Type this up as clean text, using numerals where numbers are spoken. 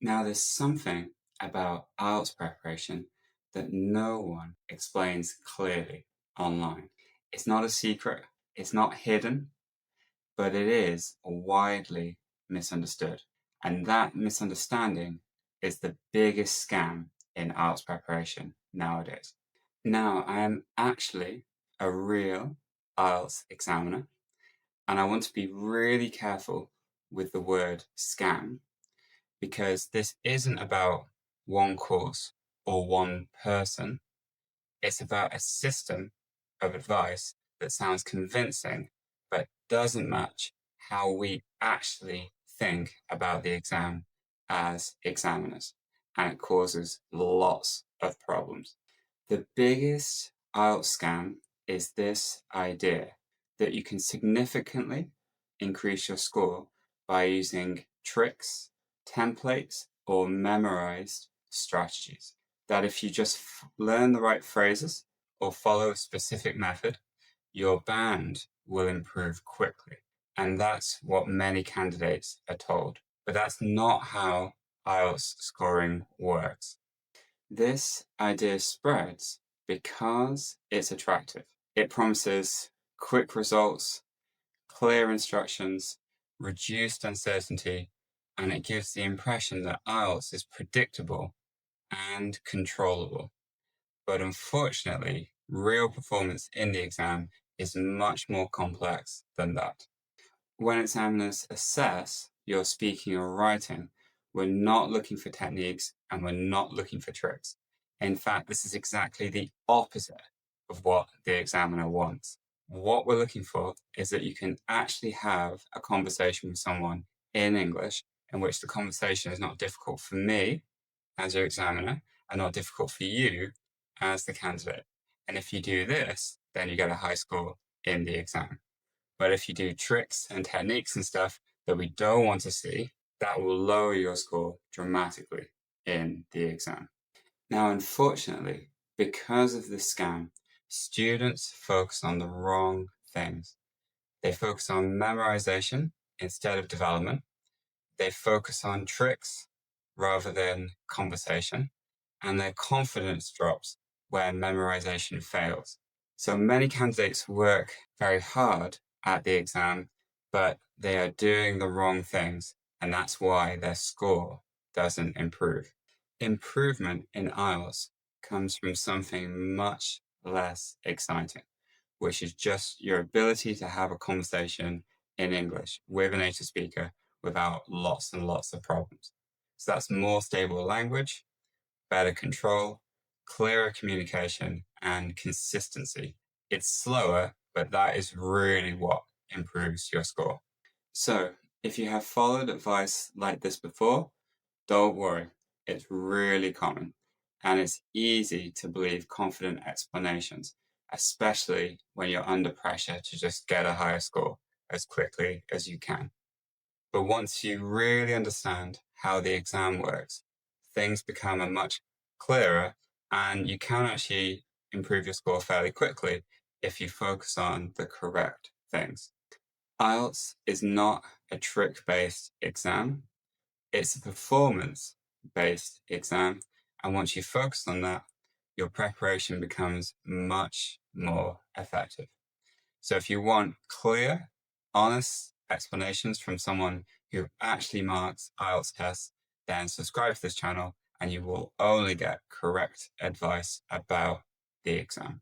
Now, there's something about IELTS preparation that no one explains clearly online. It's not a secret, it's not hidden, but it is widely misunderstood. And that misunderstanding is the biggest scam in IELTS preparation nowadays. Now, I am actually a real IELTS examiner, and I want to be really careful with the word scam because this isn't about one course or one person. It's about a system of advice that sounds convincing but doesn't match how we actually think about the exam as examiners, and it causes lots of problems. The biggest IELTS scam is this idea that you can significantly increase your score by using tricks, templates, or memorized strategies. That if you just learn the right phrases or follow a specific method, your band will improve quickly. And that's what many candidates are told. But that's not how IELTS scoring works. This idea spreads because it's attractive. It promises quick results, clear instructions, reduced uncertainty, and it gives the impression that IELTS is predictable and controllable. But unfortunately, real performance in the exam is much more complex than that. When examiners assess your speaking or writing, we're not looking for techniques and we're not looking for tricks. In fact, this is exactly the opposite of what the examiner wants. What we're looking for is that you can actually have a conversation with someone in English in which the conversation is not difficult for me as your examiner and not difficult for you as the candidate. And if you do this, then you get a high score in the exam. But if you do tricks and techniques and stuff that we don't want to see, that will lower your score dramatically in the exam. Now, unfortunately, because of this scam, students focus on the wrong things. They focus on memorization instead of development. They focus on tricks rather than conversation, and their confidence drops when memorization fails. So many candidates work very hard at the exam, but they are doing the wrong things, and that's why their score doesn't improve. Improvement in IELTS comes from something much less exciting, which is just your ability to have a conversation in English with a native speaker without lots and lots of problems. So that's more stable language, better control, clearer communication, and consistency. It's slower, but that is really what improves your score. So if you have followed advice like this before, don't worry, it's really common. And it's easy to believe confident explanations, especially when you're under pressure to just get a higher score as quickly as you can. But once you really understand how the exam works, things become a much clearer and you can actually improve your score fairly quickly if you focus on the correct things. IELTS is not a trick-based exam. It's a performance-based exam. And once you focus on that, your preparation becomes much more effective. So if you want clear, honest explanations from someone who actually marks IELTS tests, then subscribe to this channel and you will only get correct advice about the exam.